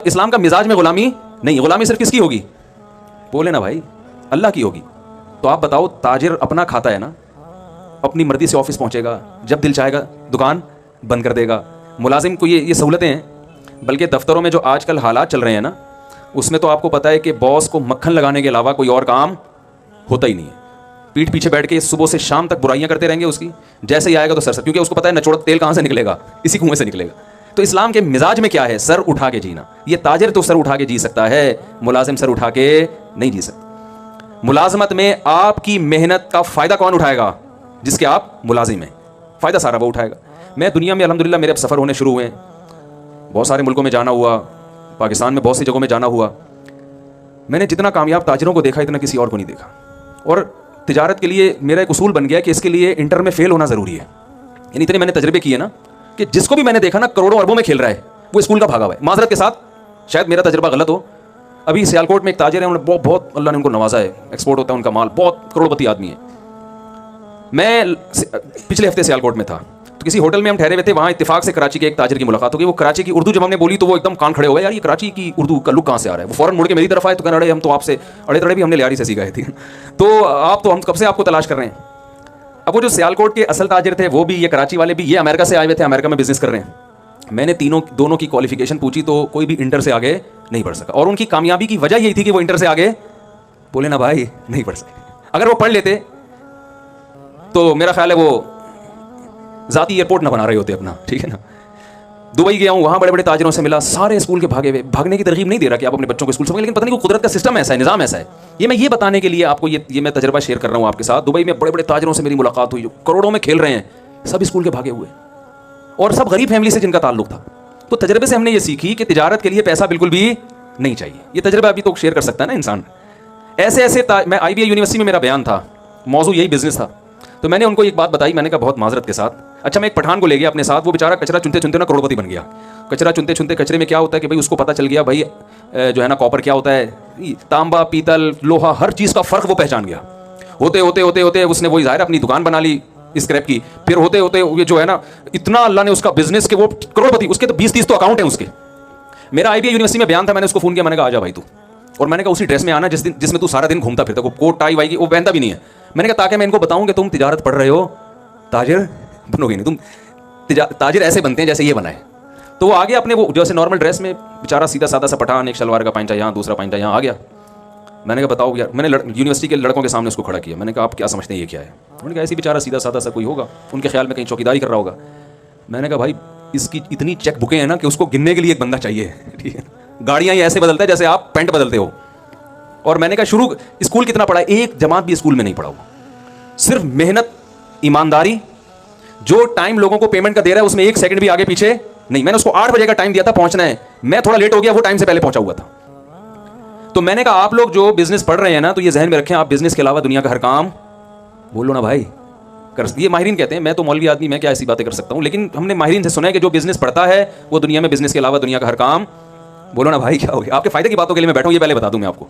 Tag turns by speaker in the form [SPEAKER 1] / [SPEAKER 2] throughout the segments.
[SPEAKER 1] اسلام کا مزاج میں غلامی نہیں. غلامی صرف کس کی ہوگی؟ بولے نا بھائی, اللہ کی ہوگی. تو آپ بتاؤ, تاجر اپنا کھاتا ہے نا, اپنی مرضی سے آفس پہنچے گا, جب دل چاہے گا دکان بند کر دے گا. ملازم کو یہ سہولتیں ہیں. بلکہ دفتروں میں جو آج کل حالات چل رہے ہیں نا, اس میں تو آپ کو پتہ ہے کہ باس کو مکھن لگانے کے علاوہ کوئی اور کام ہوتا ہی نہیں ہے. پیٹھ پیچھے بیٹھ کے صبح سے شام تک برائیاں کرتے رہیں گے اس کی, جیسے ہی آئے گا تو سر, کیونکہ اس کو پتہ ہے نچوڑ تیل کہاں سے نکلے گا, اسی کنویں سے نکلے گا. تو اسلام کے مزاج میں کیا ہے؟ سر اٹھا کے جینا. یہ تاجر تو سر اٹھا کے جی سکتا ہے, ملازم سر اٹھا کے نہیں جی سکتا. ملازمت میں آپ کی محنت کا فائدہ کون اٹھائے گا؟ جس کے آپ ملازم ہیں, فائدہ سارا وہ اٹھائے گا. میں دنیا میں الحمدللہ میرے اب سفر ہونے شروع ہوئے ہیں, بہت سارے ملکوں میں جانا ہوا, پاکستان میں بہت سی جگہوں میں جانا ہوا. میں نے جتنا کامیاب تاجروں کو دیکھا اتنا کسی اور کو نہیں دیکھا. اور تجارت کے لیے میرا ایک اصول بن گیا کہ اس کے لیے انٹر میں فیل ہونا ضروری ہے. یعنی اتنے میں نے تجربے کیے نا کہ جس کو بھی میں نے دیکھا نا کروڑوں اربوں میں کھیل رہا ہے, وہ اسکول کا بھاگا ہوا ہے. معذرت کے ساتھ شاید میرا تجربہ غلط ہو. ابھی سیالکوٹ میں ایک تاجر ہے, انہوں نے بہت اللہ نے ان کو نوازا ہے, ایکسپورٹ ہوتا ہے ان کا مال, بہت کروڑپتی آدمی ہے. میں پچھلے ہفتے سیالکوٹ میں تھا, تو کسی ہوٹل میں ہم ٹھہرے ہوئے تھے. وہاں اتفاق سے کراچی کے ایک تاجر کی ملاقات ہو گئی. وہ کراچی کی اردو جب ہم نے بولی تو وہ ایک دم کان کھڑے ہو گئے, یار یہ کراچی کی اردو کا لک کہاں سے آ رہا ہے. وہ فوراً مڑ کے میری طرف آئے تو کہنے لگے ہم تو آپ سے اڑے تڑے بھی ہم نے لیاری سے سیکھا ہے, تو آپ تو ہم کب سے آپ کو تلاش کر رہے ہیں. اب وہ جو سیالکوٹ کے اصل تاجر تھے وہ بھی, یہ کراچی والے بھی, یہ امریکہ سے آئے ہوئے تھے, امریکہ میں بزنس کر رہے ہیں. میں نے دونوں کی کوالیفیکیشن پوچھی تو کوئی بھی انٹر سے آگے نہیں بڑھ سکا. اور ان کی کامیابی کی وجہ یہی تھی کہ وہ انٹر سے آگے, بولے نا بھائی, نہیں بڑھ سکے. اگر وہ پڑھ لیتے تو میرا خیال ہے وہ ذاتی ایئرپورٹ نہ بنا رہے ہوتے اپنا, ٹھیک ہے نا. دبئی گیا ہوں, وہاں بڑے بڑے تاجروں سے ملا, سارے اسکول کے بھاگے ہوئے. بھاگنے کی ترغیب نہیں دے رہا کہ آپ اپنے بچوں کو اسکول سے, لیکن پتہ نہیں وہ قدرت کا سسٹم ایسا ہے, نظام ایسا ہے. یہ بتانے کے لیے آپ کو یہ میں تجربہ شیئر کر رہا ہوں آپ کے ساتھ. دبئی میں بڑے بڑے تاجروں سے میری ملاقات ہوئی جو کروڑوں میں کھیل رہے ہیں, سب اسکول کے بھاگے ہوئے, اور سب غریب فیملی سے جن کا تعلق تھا. تو تجربے سے ہم نے یہ سیکھی کہ تجارت کے لیے پیسہ بالکل بھی نہیں چاہیے. یہ تجربہ ابھی تو شیئر کر سکتا ہے نا انسان. ایسے میں آئی بی اے یونیورسٹی میں میرا بیان تھا, موضوع یہی بزنس تھا. تو میں نے ان کو ایک بات بتائی, میں نے کہا بہت معذرت کے ساتھ, اچھا میں ایک پٹھان کو لے گیا اپنے ساتھ, وہ بیچارہ کچرا چنتے چنتے نا کروڑپتی بن گیا. کچرا چنتے چنتے, کچرے میں کیا ہوتا ہے کہ بھائی اس کو پتہ چل گیا بھائی جو ہے نا کاپر کیا ہوتا ہے, تانبا پیتل لوہا, ہر چیز کا فرق وہ پہچان گیا. ہوتے ہوتے ہوتے ہوتے اس نے وہی ظاہر اپنی دکان بنا لی اسکریپ کی. پھر ہوتے ہوتے یہ جو ہے نا اتنا اللہ نے اس کا بزنس کہ وہ کروڑپتی, اس کے تو 20-30 تو اکاؤنٹ ہیں اس کے. میرا آئی بی اے یونیورسٹی میں بیان تھا, میں نے اس کو فون کیا, میں نے کہا آ جا بھائی تو, اور میں نے کہا اسی ڈریس میں آنا جس میں تو سارا دن گھومتا پھرتا, کوٹ ٹائی وائی کی وہ پہنتا بھی نہیں ہے. میں نے کہا تاکہ میں ان کو بتاؤں کہ تم تجارت پڑھ رہے ہو, تاجر بنو گے نہیں تم. تاجر ایسے بنتے ہیں جیسے یہ بنا ہے. تو وہ آگے اپنے وہ جیسے نارمل ڈریس میں, بیچارہ سیدھا سادہ سا پٹھان, ایک شلوار کا پائنٹا یہاں, دوسرا پائنٹا یہاں, آ گیا. میں نے کہا بتاؤ یار, میں نے یونیورسٹی کے لڑکوں کے سامنے اس کو کھڑا کیا. میں نے کہا آپ کیا سمجھتے ہیں یہ کیا ہے؟ انہوں نے کہا ایسی بیچارہ سیدھا سادہ سا کوئی ہوگا, ان کے خیال میں کہیں چوکیداری کر رہا ہوگا. میں نے کہا بھائی اس کی اتنی چیک بکیں ہیں نا کہ اس کو گننے کے لیے ایک بندہ چاہیے, ٹھیک ہے. گاڑیاں یہ ایسے بدلتا ہے جیسے آپ پینٹ بدلتے ہو. اور میں نے کہا شروع اسکول کتنا پڑھا ہے؟ ایک جماعت بھی اسکول میں نہیں پڑھا ہوا. صرف محنت, ایمانداری, جو ٹائم لوگوں کو پیمنٹ کا دے رہا ہے اس میں 1 سیکنڈ بھی آگے پیچھے نہیں. میں نے اس کو 8 بجے کا ٹائم دیا تھا پہنچنا ہے, میں تھوڑا لیٹ ہو گیا, وہ ٹائم سے پہلے پہنچا ہوا تھا. تو میں نے کہا آپ لوگ جو بزنس پڑھ رہے ہیں نا, تو یہ ذہن میں رکھیں آپ بزنس کے علاوہ دنیا کا ہر کام, بولو نا بھائی, یہ ماہرین کہتے ہیں, میں تو مولوی آدمی, میں کیا ایسی باتیں کر سکتا ہوں, لیکن ہم نے ماہرین سے سنا ہے کہ جو بزنس پڑھتا ہے وہ دنیا میں بزنس کے علاوہ دنیا کا ہر کام, بولو نا بھائی کیا ہو گیا. آپ کے فائدے کی باتوں کے لیے میں بیٹھا ہوں, یہ پہلے بتا دوں میں آپ کو.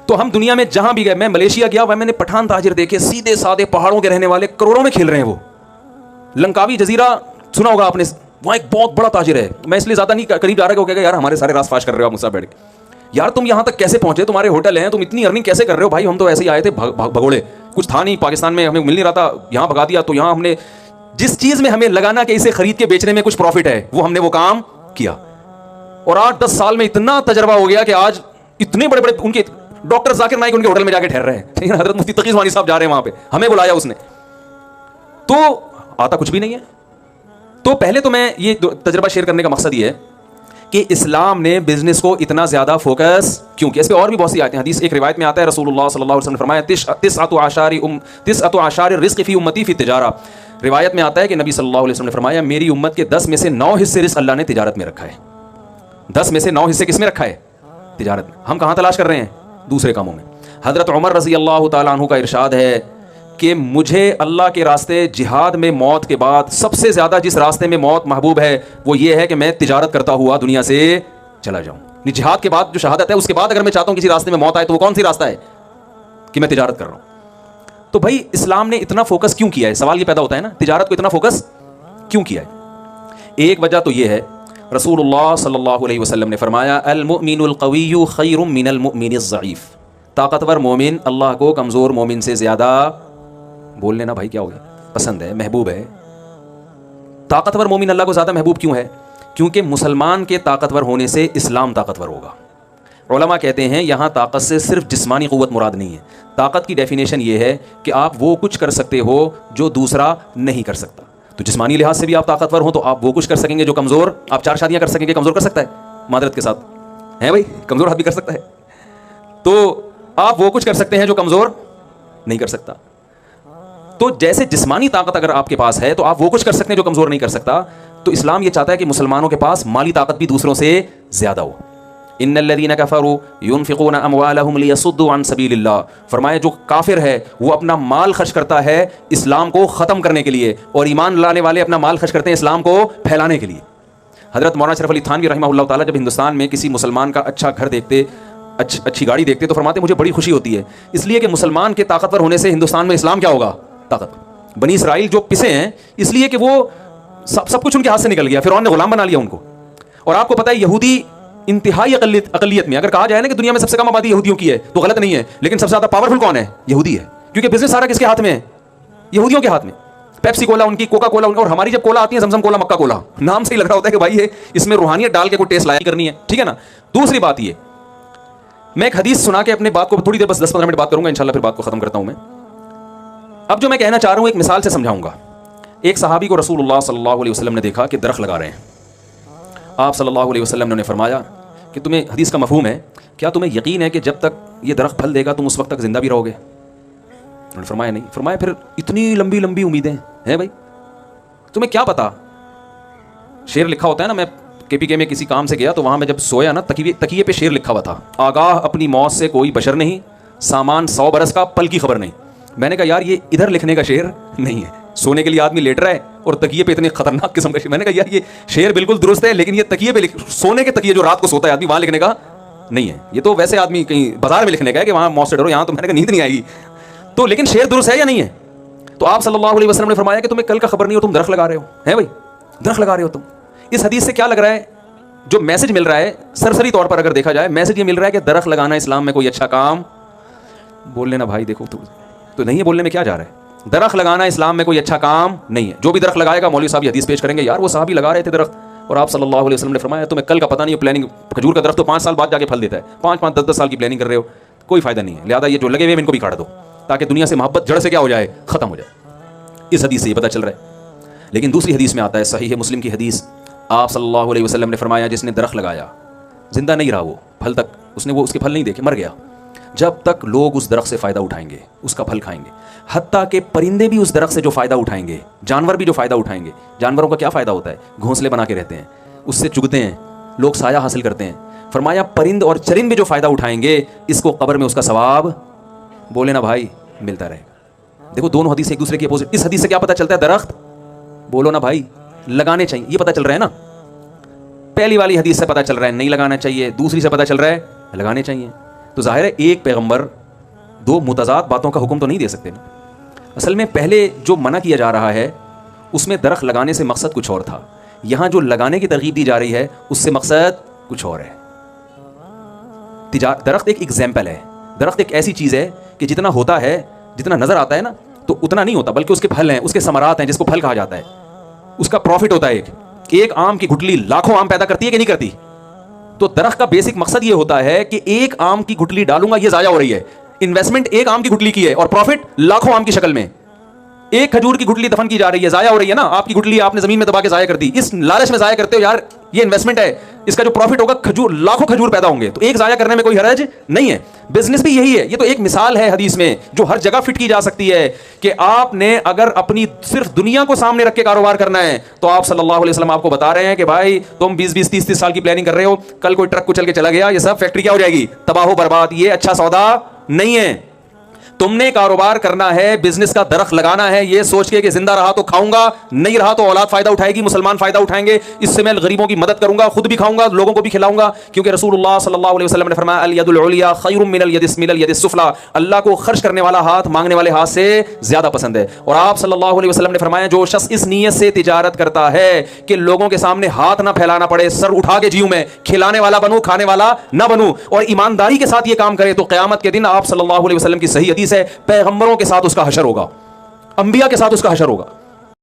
[SPEAKER 1] تو ہم دنیا میں جہاں بھی گئے, میں ملیشیا گیا, میں نے پٹھان تاجر دیکھے, سیدھے سادے پہاڑوں کے رہنے والے, کروڑوں میں کھیل رہے ہیں. وہ لنکاوی جزیرہ سنا ہوگا آپ نے, وہاں ایک بہت بڑا تاجر ہے. میں اس لیے زیادہ نہیں قریب جا رہا کہ وہ کہے گا یار ہمارے سارے راز فاش کر رہے ہو آپ مجھ سے بیٹھ کے. یار تم یہاں تک کیسے پہنچے, تمہارے ہوٹل ہیں, تم اتنی ارننگ کیسے کر رہے ہو بھائی؟ ہم تو ایسے ہی آئے تھے بھگوڑے, کچھ تھا نہیں پاکستان میں, ہمیں مل نہیں رہا تھا, یہاں بھگا دیا. تو یہاں ہم نے جس چیز میں ہمیں لگانا کہ اسے خرید کے بیچنے میں کچھ پروفٹ ہے, وہ ہم نے وہ کام کیا. اور 8-10 سال میں اتنا تجربہ ہو گیا کہ آج اتنے بڑے بڑے ان کے ڈاکٹر ذاکر نائک ان کے ہوٹل میں جا کے ٹھہر رہے ہیں. حضرت مفتی تقی عثمانی صاحب جا رہے ہیں وہاں پہ, ہمیں بلایا اس نے. تو آتا کچھ بھی نہیں ہے. تو پہلے تو میں یہ تجربہ شیئر کرنے کا مقصد یہ ہے کہ اسلام نے بزنس کو اتنا زیادہ فوکس کیوں کیا. اس پہ اور بھی بہت سی آیتیں ہیں. حدیث ایک روایت میں آتا ہے, رسول اللہ صلی اللہ علیہ وسلم نے فرمایا تسعۃ اعشار الرزق فی امتی فی التجارہ. روایت میں آتا ہے کہ نبی صلی اللہ علیہ وسلم نے فرمایا میری امت کے 10 میں سے 9 حصے رزق اللہ نے تجارت میں رکھا ہے. 10 میں سے 9 حصے کس میں رکھا ہے؟ تجارت میں. ہم کہاں تلاش کر رہے ہیں؟ دوسرے کاموں میں. حضرت عمر رضی اللہ تعالیٰ عنہ کا ارشاد ہے کہ مجھے اللہ کے راستے جہاد میں موت کے بعد سب سے زیادہ جس راستے میں موت محبوب ہے وہ یہ ہے کہ میں تجارت کرتا ہوا دنیا سے چلا جاؤں. جہاد کے بعد جو شہادت ہے اس کے بعد اگر میں چاہتا ہوں کسی راستے میں موت آئے تو وہ کون سی راستہ ہے؟ کہ میں تجارت کر رہا ہوں. تو بھائی اسلام نے اتنا فوکس کیوں کیا ہے؟ سوال یہ پیدا ہوتا ہے نا, تجارت کو اتنا فوکس کیوں کیا ہے؟ ایک وجہ تو یہ ہے رسول اللہ صلی اللہ علیہ وسلم نے فرمایا المؤمن القوی خیر من المؤمن الضعیف، طاقتور مومن اللہ کو کمزور مومن سے زیادہ، بول لینا بھائی کیا ہو گیا، پسند ہے، محبوب ہے۔ طاقتور مومن اللہ کو زیادہ محبوب کیوں ہے؟ کیونکہ مسلمان کے طاقتور ہونے سے اسلام طاقتور ہوگا۔ علماء کہتے ہیں یہاں طاقت سے صرف جسمانی قوت مراد نہیں ہے، طاقت کی ڈیفینیشن یہ ہے کہ آپ وہ کچھ کر سکتے ہو جو دوسرا نہیں کر سکتا۔ تو جسمانی لحاظ سے بھی آپ طاقتور ہوں تو آپ وہ کچھ کر سکیں گے جو کمزور، آپ 4 شادیاں کر سکیں گے، کمزور کر سکتا ہے معذرت کے ساتھ ہے بھائی، کمزور آدمی کر سکتا ہے، تو آپ وہ کچھ کر سکتے ہیں جو کمزور نہیں کر سکتا۔ تو جیسے جسمانی طاقت اگر آپ کے پاس ہے تو آپ وہ کچھ کر سکتے ہیں جو کمزور نہیں کر سکتا، تو اسلام یہ چاہتا ہے کہ مسلمانوں کے پاس مالی طاقت بھی دوسروں سے زیادہ ہو۔ ان الذين كفروا ينفقون اموالهم ليصدوا عن سبيل الله، فرمایا جو کافر ہے وہ اپنا مال خرچ کرتا ہے اسلام کو ختم کرنے کے لیے، اور ایمان لانے والے اپنا مال خرچ کرتے ہیں اسلام کو پھیلانے کے لیے۔ حضرت مولانا اشرف علی تھانوی رحمہ اللہ تعالیٰ جب ہندوستان میں کسی مسلمان کا اچھا گھر دیکھتے، اچھی گاڑی دیکھتے تو فرماتے مجھے بڑی خوشی ہوتی ہے، اس لیے کہ مسلمان کے طاقتور ہونے سے ہندوستان میں اسلام کیا ہوگا؟ طاقت۔ بنی اسرائیل جو پسے ہیں اس لیے کہ وہ سب کچھ ان کے ہاتھ سے نکل گیا، فرعون نے غلام بنا لیا ان کو۔ اور آپ کو پتہ ہے یہودی انتہائی اقلیت میں، اگر کہا جائے نا کہ دنیا میں سب سے کم آبادی یہودیوں کی ہے تو غلط نہیں ہے، لیکن سب سے زیادہ پاورفل کون ہے؟ یہودی ہے، کیونکہ بزنس سارا کس کے ہاتھ میں ہے؟ یہودیوں کے ہاتھ میں۔ پیپسی کولا ان کی، کوکا کولا ان کی، اور ہماری جب کولا آتی ہے زمزم کولا، مکہ کولا، نام سے ہی لگ رہا ہوتا ہے کہ بھائی یہ اس میں روحانیت ڈال کے کوئی ٹیسٹ لائی کرنی ہے، ٹھیک ہے نا۔ دوسری بات یہ، میں ایک حدیث سنا کے اپنے بات کو تھوڑی دیر بس 10-15 منٹ بات کروں گا انشاءاللہ، پھر بات کو ختم کرتا ہوں میں۔ اب جو میں کہنا چاہ رہا ہوں ایک مثال سے سمجھاؤں گا۔ ایک صحابی کو رسول اللہ صلی اللہ علیہ وسلم نے دیکھا کہ درخت لگا رہے ہیں۔ آپ صلی اللہ علیہ وسلم نے فرمایا کہ تمہیں حدیث کا مفہوم ہے، کیا تمہیں یقین ہے کہ جب تک یہ درخت پھل دے گا تم اس وقت تک زندہ بھی رہو گے؟ انہوں نے فرمایا نہیں۔ فرمایا پھر اتنی لمبی لمبی امیدیں ہیں بھائی، تمہیں کیا پتا؟ شعر لکھا ہوتا ہے نا، میں KPK میں کسی کام سے گیا تو وہاں میں جب سویا نا، تکیے پہ شعر لکھا ہوا تھا، آگاہ اپنی موت سے کوئی بشر نہیں، سامان 100 برس کا پل کی خبر نہیں۔ میں نے کہا یار یہ ادھر لکھنے کا شعر نہیں ہے، سونے کے لیے آدمی لیٹ رہا ہے اور تکیے پہ اتنے خطرناک قسم کا شعر۔ میں نے کہا یار یہ شعر بالکل درست ہے، لیکن یہ تکیے پہ سونے کے تکیے جو رات کو سوتا ہے آدمی، وہاں لکھنے کا نہیں ہے، یہ تو ویسے آدمی کہیں بازار میں لکھنے کا ہے کہ وہاں موت سے ڈرو، یہاں تو میں نے کہا نیند نہیں آئے گی۔ تو لیکن شعر درست ہے یا نہیں ہے؟ تو آپ صلی اللہ علیہ وسلم نے فرمایا کہ تمہیں کل کا خبر نہیں ہو، تم درخت لگا رہے ہو، ہے بھائی درخت لگا رہے ہو تم۔ اس حدیث سے کیا لگ رہا ہے؟ جو میسج مل رہا ہے سرسری طور پر اگر دیکھا جائے، میسج یہ مل رہا ہے کہ درخت لگانا اسلام میں کوئی اچھا کام، بول لینا بھائی دیکھو تو نہیں ہے، بولنے میں کیا جا رہا ہے؟ درخت لگانا اسلام میں کوئی اچھا کام نہیں ہے۔ جو بھی درخت لگائے گا مولوی صاحب یہ حدیث پیش کریں گے، یار وہ صحابی لگا رہے تھے درخت، اور آپ صلی اللہ علیہ وسلم نے فرمایا تمہیں کل کا پتہ نہیں ہے، پلاننگ، کھجور کا درخت تو 5 سال بعد جا کے پھل دیتا ہے، 5-5 10-10 سال کی پلاننگ کر رہے ہو، کوئی فائدہ نہیں ہے، لہٰذا یہ جو لگے ہوئے ان کو بھی کاٹ دو تاکہ دنیا سے محبت جڑ سے کیا ہو جائے، ختم ہو جائے۔ اس حدیث سے یہ پتہ چل رہا ہے۔ لیکن دوسری حدیث میں آتا ہے، صحیح مسلم کی حدیث، آپ صلی اللہ علیہ وسلم نے فرمایا جس نے درخت لگایا زندہ نہیں رہا، وہ پھل تک اس کے پھل نہیں دیکھے، مر گیا، جب تک لوگ اس درخت سے فائدہ اٹھائیں گے اس کا پھل کھائیں گے، حتیٰ کہ پرندے بھی اس درخت سے جو فائدہ اٹھائیں گے، جانور بھی جو فائدہ اٹھائیں گے۔ جانوروں کا کیا فائدہ ہوتا ہے؟ گھونسلے بنا کے رہتے ہیں، اس سے چگتے ہیں، لوگ سایہ حاصل کرتے ہیں۔ فرمایا پرند اور چرند بھی جو فائدہ اٹھائیں گے اس کو قبر میں اس کا ثواب، بولے نا بھائی، ملتا رہے گا۔ دیکھو دونوں حدیث ایک دوسرے کی اپوزٹ۔ اس حدیث سے کیا پتہ چلتا ہے؟ درخت، بولو نا بھائی، لگانے چاہیے، یہ پتہ چل رہا ہے نا۔ پہلی والی حدیث سے پتہ چل رہا ہے نہیں لگانا چاہیے، دوسری سے پتہ چل رہا ہے لگانے چاہیے۔ تو ظاہر ہے ایک پیغمبر 2 متضاد باتوں کا حکم تو نہیں دے سکتے نا۔ اصل میں پہلے جو منع کیا جا رہا ہے اس میں درخت لگانے سے مقصد کچھ اور تھا، یہاں جو لگانے کی ترغیب دی جا رہی ہے اس سے مقصد کچھ اور ہے۔ درخت ایک ایگزامپل ہے، درخت ایک ایسی چیز ہے کہ جتنا ہوتا ہے، جتنا نظر آتا ہے نا تو اتنا نہیں ہوتا، بلکہ اس کے پھل ہیں، اس کے ثمرات ہیں، جس کو پھل کہا جاتا ہے، اس کا پروفٹ ہوتا ہے۔ ایک آم کی گٹلی لاکھوں آم پیدا کرتی ہے کہ نہیں کرتی؟ تو درخت کا بیسک مقصد یہ ہوتا ہے کہ ایک آم کی گٹلی ڈالوں گا یہ ضائع ہو رہی ہے، انویسٹمنٹ ایک آم کی گٹلی کی ہے اور پروفٹ لاکھوں آم کی شکل میں۔ ایک کھجور کی گٹلی دفن کی جا رہی ہے، ضائع ہو رہی ہے نا، آپ کی گٹلی آپ نے زمین میں دبا کے ضائع کر دی، اس لالچ میں ضائع کرتے ہو یار یہ انویسٹمنٹ ہے، اس کا جو پروفٹ ہوگا کھجور، لاکھوں کھجور پیدا ہوں گے، تو ایک ضائع کرنے میں کوئی حرج نہیں ہے۔ بزنس بھی یہی ہے، یہ تو ایک مثال ہے حدیث میں جو ہر جگہ فٹ کی جا سکتی ہے کہ آپ نے اگر اپنی صرف دنیا کو سامنے رکھ کے کاروبار کرنا ہے تو آپ صلی اللہ علیہ وسلم آپ کو بتا رہے ہیں کہ بھائی تم 20-20 30-30 سال کی پلاننگ کر رہے ہو، کل کوئی ٹرک کو چل کے چلا گیا، یہ سب فیکٹری کیا ہو جائے گی، تباہ و برباد، یہ اچھا سودا نہیں ہے۔ تم نے کاروبار کرنا ہے, بزنس کا درخت لگانا ہے, یہ سوچ کے کہ زندہ رہا تو کھاؤں گا, نہیں رہا تو اولاد فائدہ اٹھائے گی, مسلمان فائدہ اٹھائیں گے, اس سے میں غریبوں کی مدد کروں گا, خود بھی کھاؤں گا, لوگوں کو بھی کھلاؤں گا. کیونکہ رسول اللہ صلی اللہ علیہ وسلم نے فرمایا الید العلیٰ خیر من الید السفلیٰ, اللہ کو خرچ کرنے والا ہاتھ مانگنے والے ہاتھ سے زیادہ پسند ہے. اور آپ صلی اللہ علیہ وسلم نے فرمایا جو شخص اس نیت سے تجارت کرتا ہے کہ لوگوں کے سامنے ہاتھ نہ پھیلانا پڑے, سر اٹھا کے جیوں میں, کھلانے والا بنوں کھانے والا نہ بنوں, اور ایمانداری کے ساتھ یہ کام کرے, تو قیامت کے دن آپ صلی اللہ علیہ وسلم کی صحیح حدیث ہے, پیغمبروں کے ساتھ اس کا حشر ہوگا, انبیاء کے ساتھ اس کا حشر ہوگا.